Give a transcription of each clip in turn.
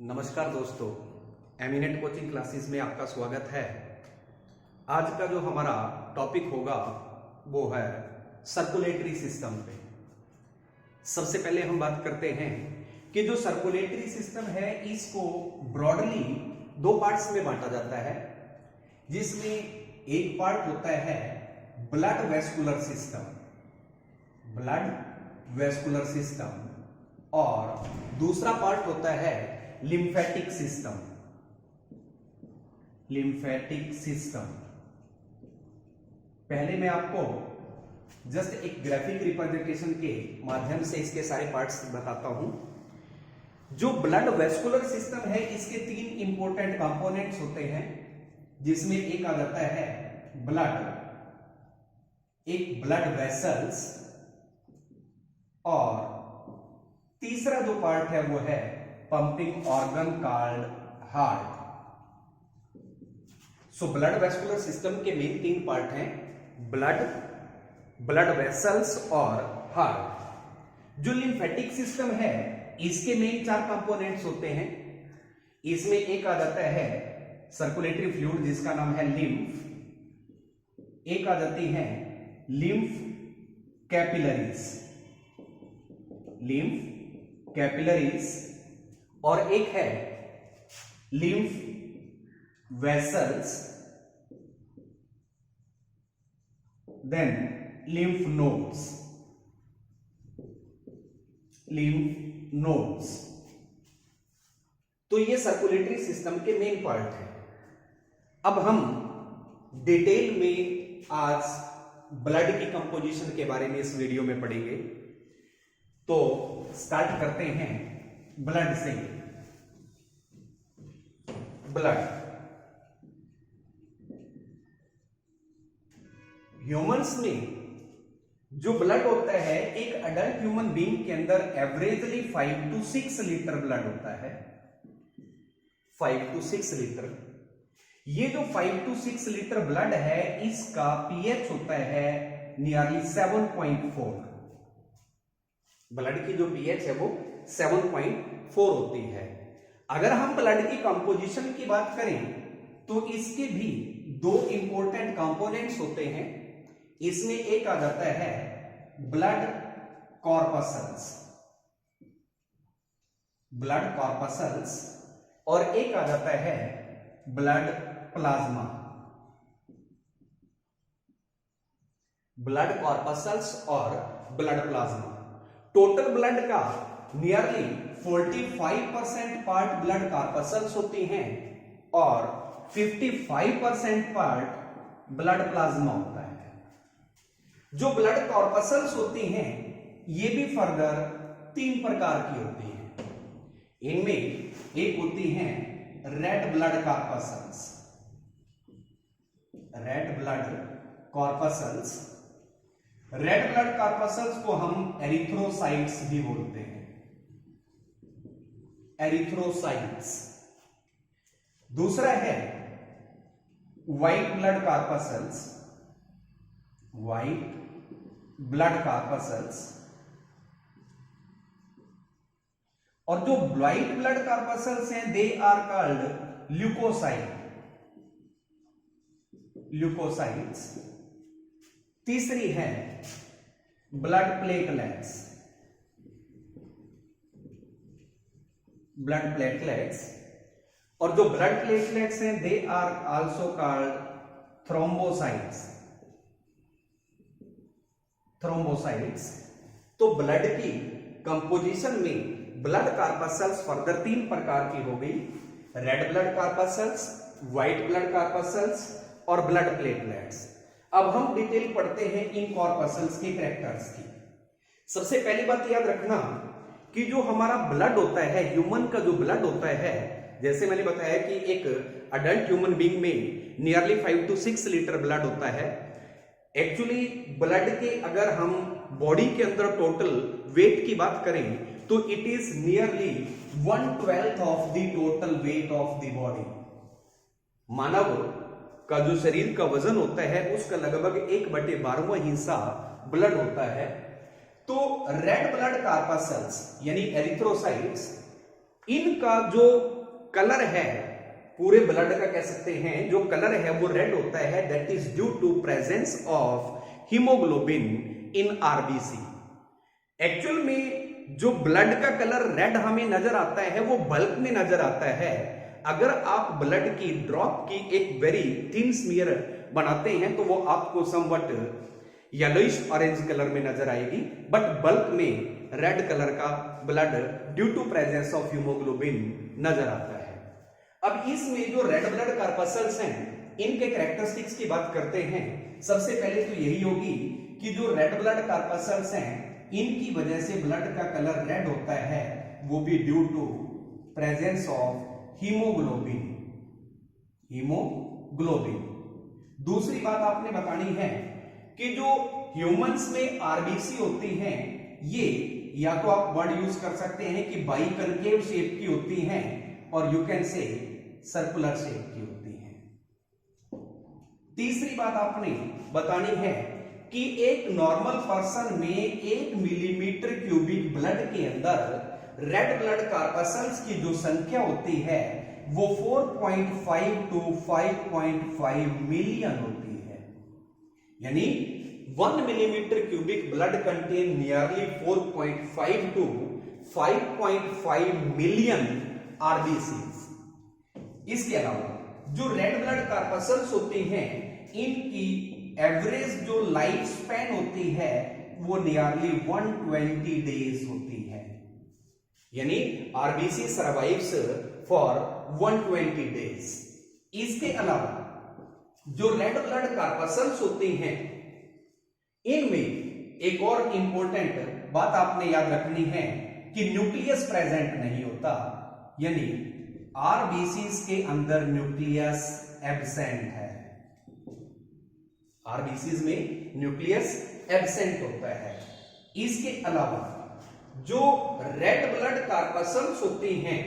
नमस्कार दोस्तों, eminent coaching classes में आपका स्वागत है। आज का जो हमारा टॉपिक होगा वो है सर्कुलेटरी सिस्टम पे। सबसे पहले हम बात करते हैं कि जो सर्कुलेटरी सिस्टम है इसको ब्रॉडली दो पार्ट्स में बांटा जाता है, जिसमें एक पार्ट होता है ब्लड वेस्कुलर सिस्टम, और दूसरा पार्ट होता है लिम्फेटिक सिस्टम। पहले मैं आपको जस्ट एक ग्राफिक रिप्रेजेंटेशन के माध्यम से इसके सारे पार्ट्स बताता हूं। जो ब्लड वेस्कुलर सिस्टम है इसके तीन इंपॉर्टेंट कंपोनेंट्स होते हैं, जिसमें एक आ जाता है ब्लड वेसल्स, और तीसरा जो पार्ट है वो है pumping organ called heart. So blood vascular system के मेन तीन पार्ट हैं, ब्लड वेसल्स और हार्ट। जो लिम्फेटिक सिस्टम है इसके मेन चार कंपोनेंट्स होते हैं। इसमें एक आ जाता है सर्कुलेटरी फ्लूइड जिसका नाम है लिम्फ, एक आ जाती है लिम्फ कैपिलरीज, और एक है lymph vessels, then lymph nodes. तो ये सर्कुलेटरी सिस्टम के मेन पार्ट है। अब हम डिटेल में आज ब्लड की कंपोजिशन के बारे में इस वीडियो में पढ़ेंगे। तो स्टार्ट करते हैं ब्लड से। ब्लड ह्यूमंस में जो ब्लड होता है, एक अडल्ट ह्यूमन बीइंग के अंदर एवरेजली 5 to 6 लीटर ब्लड होता है। 5 to 6 लीटर। ये जो 5 to 6 लीटर ब्लड है इसका पीएच होता है नियरली 7.4। ब्लड की जो पीएच है वो 7.4 होती है। अगर हम ब्लड की कंपोजिशन की बात करें तो इसके भी दो इंपॉर्टेंट कंपोनेंट्स होते हैं। इसमें एक आ जाता है ब्लड कॉर्पसल्स और एक आ जाता है ब्लड प्लाज्मा। ब्लड कॉर्पसल्स और ब्लड प्लाज्मा। टोटल ब्लड का नियरली 45% पार्ट ब्लड कॉर्पसल्स होती हैं और 55% पार्ट ब्लड प्लाज्मा होता है। जो ब्लड कॉर्पसल्स होती हैं ये भी फर्दर तीन प्रकार की होती हैं। इनमें एक होती हैं रेड ब्लड कॉर्पसल्स को हम एरिथ्रोसाइट्स भी बोलते हैं। दूसरा है व्हाइट ब्लड कॉर्पसल्स, और जो व्हाइट ब्लड कॉर्पसल्स हैं दे आर कॉल्ड ल्यूकोसाइट्स। तीसरी है ब्लड प्लेटलेट्स, और जो ब्लड प्लेटलेट्स हैं they are also called thrombocytes. तो ब्लड की कंपोजिशन में ब्लड कॉर्पसल्स फर्दर तीन प्रकार की हो गई, red blood corpuscles, white blood corpuscles और ब्लड प्लेटलेट्स। अब हम डिटेल पढ़ते हैं इन कॉर्पसल्स के कैरेक्टर्स की। सबसे पहली बात याद रखना कि जो हमारा ब्लड होता है, ह्यूमन का जो ब्लड होता है, जैसे मैंने बताया कि एक अडल्ट ह्यूमन बीइंग में नियरली 5 to 6 लीटर ब्लड होता है। एक्चुअली ब्लड के अगर हम बॉडी के अंदर टोटल वेट की बात करें तो it is nearly 1/12 of the total weight of the body. मानव का जो शरीर का वजन होता है उसका लगभग 1/12वां हिस्सा ब्लड होता है। तो रेड ब्लड कॉर्पसल्स यानी एरिथ्रोसाइट्स इनका जो कलर है पूरे ब्लड का कह सकते हैं जो कलर है वो रेड होता है, that is due to presence of haemoglobin in RBC. Actual में जो ब्लड का कलर रेड हमें नजर आता है वो बल्क में नजर आता है। अगर आप ब्लड की ड्रॉप की एक वेरी थिन स्मीयर बनाते हैं तो वो आपको समवट येलोइश ऑरेंज कलर में नजर आएगी, बट बल्क में रेड कलर का blood due to presence of haemoglobin नजर आता है। अब इसमें जो रेड ब्लड कॉर्पस्कल्स हैं इनके कैरेक्टरिस्टिक्स की बात करते हैं। सबसे पहले तो यही होगी कि जो रेड ब्लड कॉर्पस्कल्स हैं इनकी वजह से ब्लड का कलर रेड होता है, वो भी due to presence of haemoglobin. दूसरी बात आपने बतानी है कि जो ह्यूमंस में आरबीसी होती हैं ये या तो आप वर्ड यूज कर सकते हैं कि बाई कनकेव शेप की होती हैं और you can say circular shape की होती हैं। तीसरी बात आपने बतानी है कि एक नॉर्मल पर्सन में 1 मिलीमीटर क्यूबिक ब्लड के अंदर रेड ब्लड कॉर्पस्कल्स की जो संख्या होती है वो 4.5 to 5.5 मिलियन होती है। यानी 1 millimetre cubic blood contain nearly 4.5 to 5.5 million RBCs. इसके अलावा जो रेड ब्लड कॉर्पस्कल्स होती हैं इनकी एवरेज जो लाइफ स्पैन होती है वो नियरली 120 डेज होती है। यानी आरबीसी सर्वाइव्स फॉर 120 डेज। इसके अलावा जो रेड ब्लड कॉर्पस्कल्स होती हैं इनमें एक और इंपॉर्टेंट बात आपने याद रखनी है कि न्यूक्लियस प्रेजेंट नहीं होता, यानी आरबीसीज के अंदर न्यूक्लियस एब्सेंट है। आरबीसीज में न्यूक्लियस एब्सेंट होता है। इसके अलावा जो रेड ब्लड कॉर्पस्कल्स होती हैं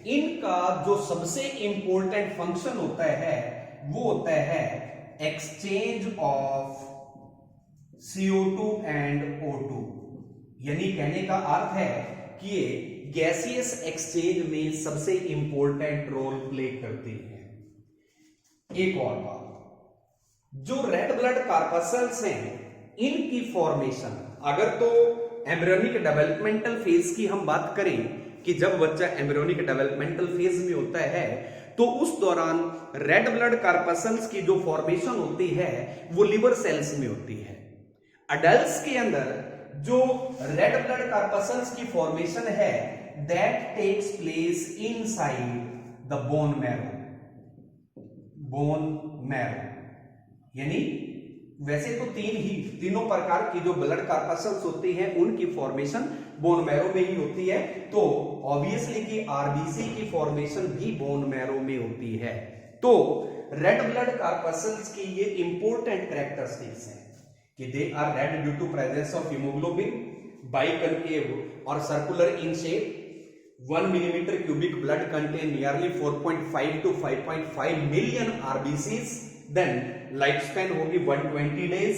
इनका जो सबसे इंपॉर्टेंट फंक्शन होता है वो होता है exchange of CO2 and O2। यानी कहने का अर्थ है कि ये गैसियस एक्सचेंज में सबसे इंपॉर्टेंट रोल प्ले करती है। एक और बात, जो रेड ब्लड कॉर्पस्कल्स हैं इनकी फॉर्मेशन, अगर तो एम्ब्रियोनिक डेवलपमेंटल फेज की हम बात करें कि जब बच्चा एम्ब्रियोनिक डेवलपमेंटल फेज में होता है तो उस दौरान रेड ब्लड कॉर्पस्कल्स की जो फॉर्मेशन होती है वो लिवर सेल्स में होती है। अडल्ट्स के अंदर जो रेड ब्लड कॉर्पस्कल्स की फॉर्मेशन है that takes place inside the bone marrow. यानी वैसे तो तीनों प्रकार की जो ब्लड कॉर्पस्कल्स होती हैं उनकी फॉर्मेशन बोन मैरो में ही होती है, तो ऑब्वियसली कि आरबीसी की फॉर्मेशन भी बोन मैरो में होती है। तो रेड ब्लड कॉर्पस्कल्स की ये इंपॉर्टेंट कैरेक्टरिस्टिक्स हैं कि they are red due to presence of haemoglobin, biconcave और circular in shape, 1 millimetre cubic blood contain nearly 4.5 to 5.5 million RBCs, then life span होगी 120 डेज,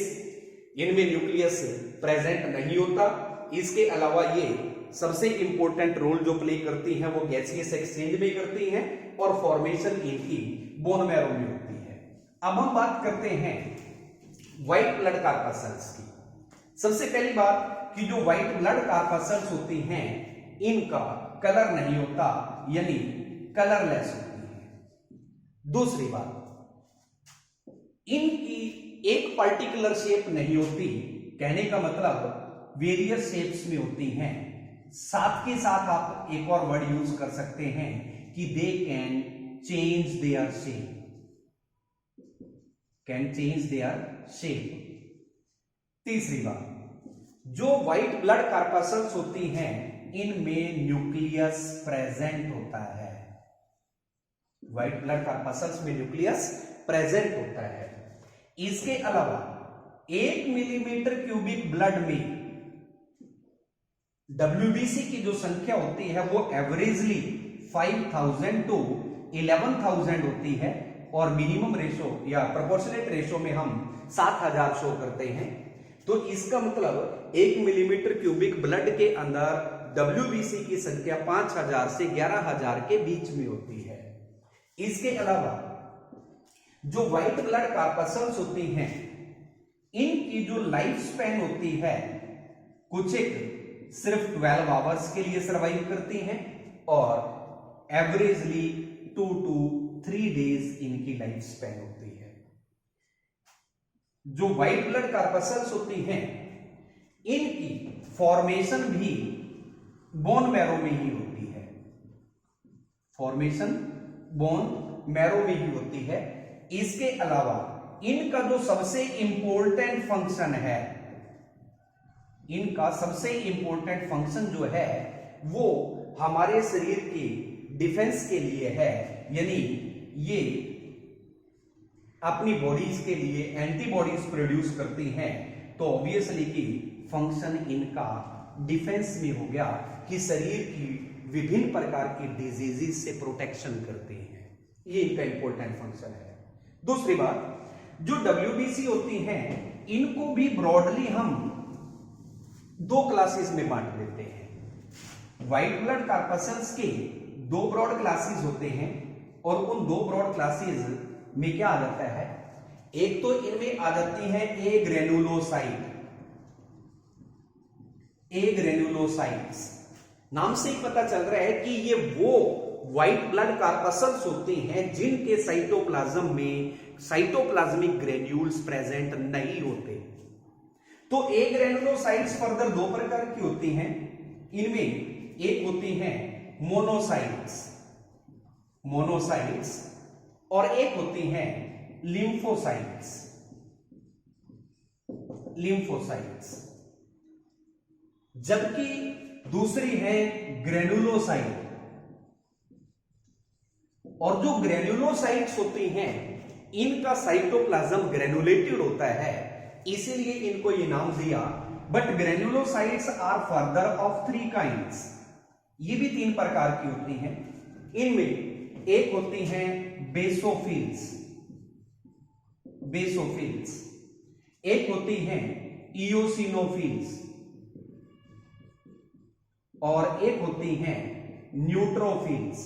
इनमें न्यूक्लियस प्रेजेंट नहीं होता। इसके अलावा ये सबसे इंपॉर्टेंट रोल जो प्ले करती हैं वो गैसियस एक्सचेंज में करती हैं और फॉर्मेशन इनकी बोन मैरो में होती है। अब हम बात करते हैं व्हाइट ब्लड कॉर्पस्कल्स की। सबसे पहली बात कि जो व्हाइट ब्लड कॉर्पस्कल्स होती हैं इनका कलर नहीं होता, यानी कलरलेस होती है। दूसरी बात, इनकी एक पर्टिकुलर शेप नहीं होती, कहने का मतलब वेरियस शेप्स में होती हैं। साथ के साथ आप एक और वर्ड यूज कर सकते हैं कि they can change their shape. तीसरी बात, जो व्हाइट ब्लड कॉर्पस्कल्स होती हैं इनमें न्यूक्लियस प्रेजेंट होता है। व्हाइट ब्लड कॉर्पस्कल्स में न्यूक्लियस प्रेजेंट होता है। इसके अलावा 1 मिलीमीटर क्यूबिक ब्लड में WBC की जो संख्या होती है वो एवरेजली 5000 to 11000 होती है और मिनिमम रेशो या प्रोपोर्शनेट रेशो में हम 7000 शो करते हैं। तो इसका मतलब 1 मिलीमीटर क्यूबिक ब्लड के अंदर WBC की संख्या 5000 से 11000 के बीच में होती है। इसके अलावा जो व्हाइट ब्लड कॉर्पस्कल्स होती हैं, इनकी जो लाइफ स्पैन होती है, कुछ एक सिर्फ 12 आवर्स के लिए सर्वाइव करती हैं और एवरेजली 2 to 3 डेज इनकी लाइफ स्पैन होती है। जो व्हाइट ब्लड कॉर्पस्कल्स होती हैं, इनकी फॉर्मेशन भी बोन मैरो में ही होती है। फॉर्मेशन बोन मैरो में ही होती है। इसके अलावा इनका जो सबसे इंपॉर्टेंट फंक्शन है, इनका सबसे इंपॉर्टेंट फंक्शन जो है वो हमारे शरीर की डिफेंस के लिए है, यानी ये अपनी बॉडीज के लिए एंटीबॉडीज प्रोड्यूस करती हैं। तो ऑब्वियसली कि फंक्शन इनका डिफेंस में हो गया कि शरीर की विभिन्न प्रकार की डिजीजेस से प्रोटेक्शन करते हैं। ये इनका इंपॉर्टेंट फंक्शन है। दूसरी बात, जो WBC होती हैं, इनको भी ब्रॉडली हम 2 क्लासेस में बांट देते हैं। व्हाइट ब्लड कॉर्पस्कल्स के 2 ब्रॉड क्लासेस होते हैं और उन 2 ब्रॉड क्लासेस में क्या आ जाता है, एक तो इनमें आ जाती है ए ग्रेनुलोसाइट। ए ग्रेनुलोसाइट्स नाम से ही पता चल रहा है कि ये वो व्हाइट ब्लड कॉर्पस्कल्स होती हैं जिनके साइटोप्लाज्म में साइटोप्लाज्मिक ग्रेन्यूल्स प्रेजेंट नहीं होते। तो ए ग्रेनुलोसाइट्स फर्दर 2 प्रकार की होती हैं। इनमें एक होती हैं मोनोसाइट्स और एक होती हैं लिम्फोसाइट्स। जबकि दूसरी है ग्रेनुलोसाइट। और जो ग्रेनुलोसाइट्स होती हैं, इनका साइटोप्लाज्म ग्रेनुलेटेड होता है, इसीलिए इनको ये नाम दिया। But granulocytes are further of 3 kinds. ये भी 3 प्रकार की होती हैं। इनमें एक होती हैं बेसोफिल्स, एक होती हैं इयोसिनोफिल्स और एक होती हैं neutrophils.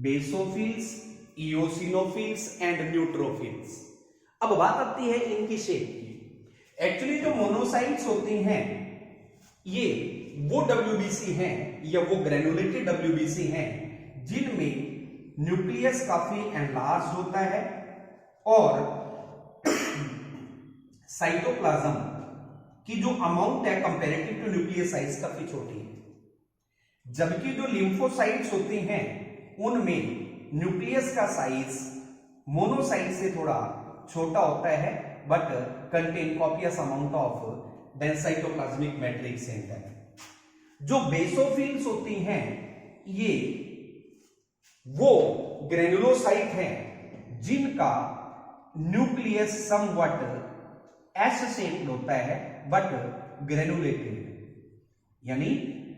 Basophils, eosinophils and neutrophils. अब बात आती है इनकी शेप की। एक्चुअली जो मोनोसाइट्स होती हैं, ये वो WBC हैं या वो ग्रेनुलेटेड WBC हैं जिनमें न्यूक्लियस काफी एनलार्ज होता है और साइटोप्लाज्म की जो अमाउंट है कंपैरेटिव टू न्यूक्लियस साइज काफी छोटी है। जबकि जो लिम्फोसाइट्स होती हैं, उनमें न्यूक्लियस का साइज मोनोसाइट से थोड़ा छोटा होता है but contain copious amount of dense cytoplasmic matrix in that. जो बेसोफिल्स होती हैं, ये वो ग्रेनुलोसाइट हैं जिनका न्यूक्लियस समवट एस शेप्ड होता है बट ग्रेनुलेटेड, यानी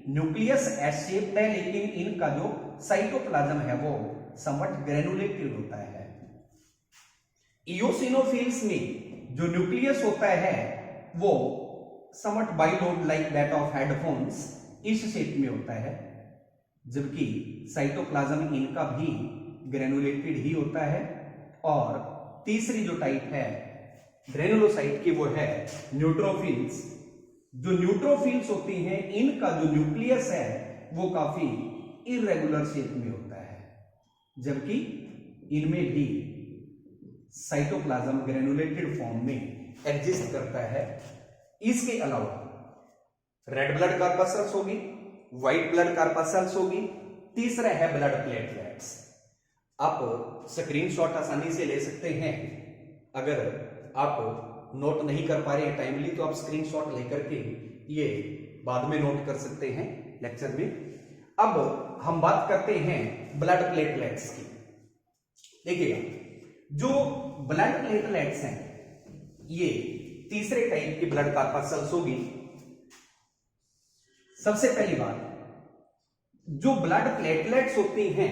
न्यूक्लियस एस शेप्ड है लेकिन इनका जो साइटोप्लाज्म है वो समवट ग्रेनुलेटेड होता है। इयोसिनोफिल्स में जो न्यूक्लियस होता है वो somewhat bilobe like that of headphones इस शेप में होता है, जबकि साइटोप्लाज्म इनका भी ग्रेनुलेटेड ही होता है। और तीसरी जो टाइप है ग्रेनुलोसाइट की वो है न्यूट्रोफिल्स। जो न्यूट्रोफिल्स होती हैं, इनका जो न्यूक्लियस है वो काफी इरेगुलर शेप में होता है, जबकि इनमें भी साइटोप्लाज्म ग्रेनुलेटेड फॉर्म में एग्जिस्ट करता है। इसके अलावा रेड ब्लड कॉर्पस्कल्स होगी, व्हाइट ब्लड कॉर्पस्कल्स होगी, तीसरा है ब्लड प्लेटलेट्स। आप स्क्रीनशॉट आसानी से ले सकते हैं। अगर आप नोट नहीं कर पा रहे हैं टाइमली तो आप स्क्रीनशॉट लेकर के ये बाद में नोट कर सकते हैं लेक्चर में। अब हम बात करते हैं ब्लड प्लेटलेट्स की। देखिएगा, जो ब्लड प्लेटलेट्स हैं ये तीसरे टाइप की ब्लड कॉर्पस्कल्स होगी। सबसे पहली बात, जो ब्लड प्लेटलेट्स होती हैं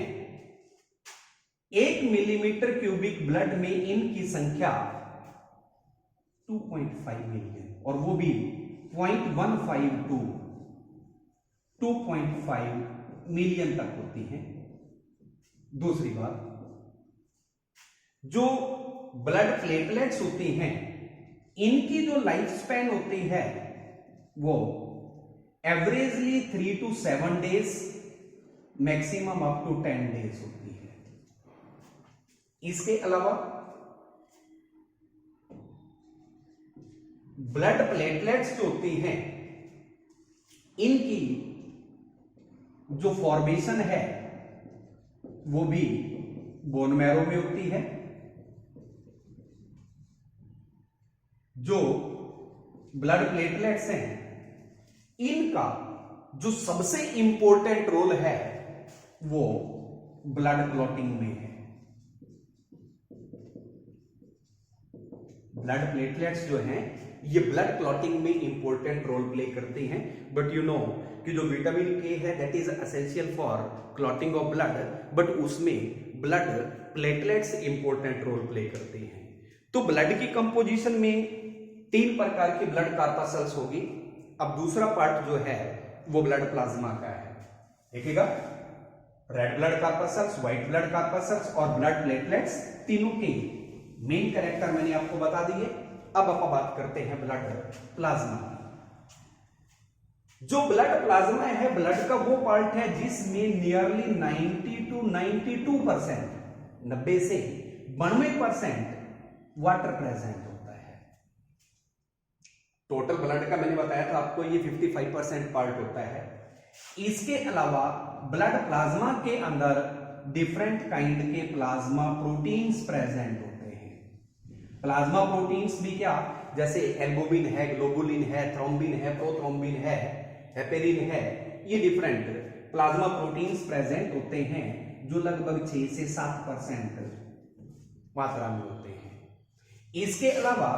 1 मिलीमीटर क्यूबिक ब्लड में इनकी संख्या 2.5 मिलियन, और वो भी 0.152 to 2.5 मिलियन तक होती हैं। दूसरी बात, जो ब्लड प्लेटलेट्स होती हैं इनकी जो लाइफ स्पैन होती है वो averagely 3 to 7 days, maximum up to 10 days होती है। इसके अलावा ब्लड प्लेटलेट्स जो होती हैं इनकी जो फॉर्मेशन है वो भी बोन मैरो में होती है। जो ब्लड प्लेटलेट्स हैं इनका जो सबसे इंपॉर्टेंट रोल है वो ब्लड क्लॉटिंग में है। ब्लड प्लेटलेट्स जो हैं ये ब्लड क्लॉटिंग में इंपॉर्टेंट रोल प्ले करती हैं। बट यू नो कि जो विटामिन के है that is essential for clotting of blood, but उसमें blood platelets important role play करती हैं। तो ब्लड की कंपोजिशन में 3 प्रकार की ब्लड कार्पासल्स होगी। अब दूसरा पार्ट जो है वो ब्लड प्लाज्मा का है। देखिएगा, रेड ब्लड कार्पासल्स, व्हाइट ब्लड कार्पासल्स और ब्लड प्लेटलेट्स, तीनों के मेन कैरेक्टर मैंने आपको बता दिए। अब अपन बात करते हैं ब्लड प्लाज्मा। जो ब्लड प्लाज्मा है ब्लड का वो पार्ट है जिसमें नियरली 90 to 92%, 90 से 92% वाटर प्रेजेंट होता है। टोटल ब्लड का मैंने बताया था आपको ये 55% पार्ट होता है। इसके अलावा ब्लड प्लाज्मा के अंदर डिफरेंट काइंड के प्लाज्मा प्रोटीन्स प्रेजेंट होते हैं। प्लाज्मा प्रोटीन्स भी क्या, जैसे एल्बुमिन है, ग्लोबुलिन है, थ्रोम्बिन है, प्रोथ्रोम्बिन है, हेपेरिन है, ये डिफरेंट प्लाज्मा प्रोटीन्स प्रेजेंट होते हैं जो लगभग 6 से 7% मात्रा में होते हैं। इसके अलावा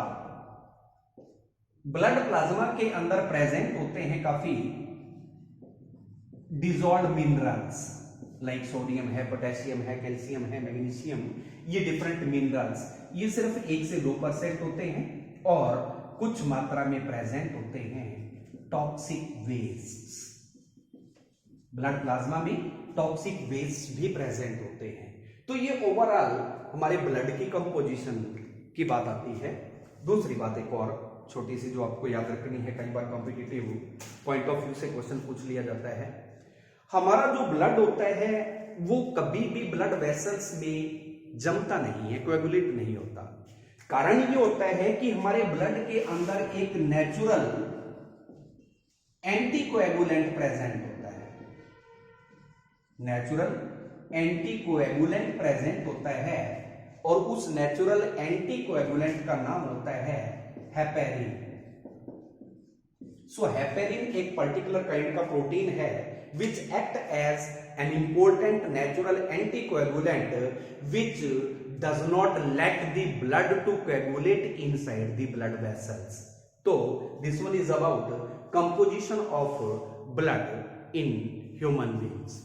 ब्लड प्लाज्मा के अंदर प्रेजेंट होते हैं काफी डिसॉल्व्ड मिनरल्स लाइक सोडियम है, पोटेशियम है, कैल्शियम है, मैग्नीशियम, ये डिफरेंट मिनरल्स ये सिर्फ 1 से 2% होते हैं। और कुछ मात्रा में प्रेजेंट होते हैं टॉक्सिक वेस्ट। ब्लड प्लाज्मा में टॉक्सिक वेस्ट भी प्रेजेंट होते हैं। तो ये ओवरऑल हमारे ब्लड की कंपोजिशन की बात आती है। दूसरी बात एक और छोटी सी जो आपको याद रखनी है, कई बार कॉम्पिटिटिव पॉइंट ऑफ व्यू से क्वेश्चन पूछ लिया जाता है। हमारा जो ब्लड होता है वो कभी भी ब्लड वेसल्स में जमता नहीं है, कोएगुलेट नहीं होता। कारण ये होता है कि हमारे ब्लड के अंदर एक नेचुरल एंटीकोएगुलेंट प्रेजेंट होता है। नेचुरल एंटीकोएगुलेंट प्रेजेंट होता है और उस नेचुरल एंटीकोएगुलेंट का नाम होता है हेपेरिन। सो हेपेरिन एक पर्टिकुलर काइंड का प्रोटीन है which act as an important natural anticoagulant which does not let the blood to coagulate inside the blood vessels. So this one is about composition of blood in human beings.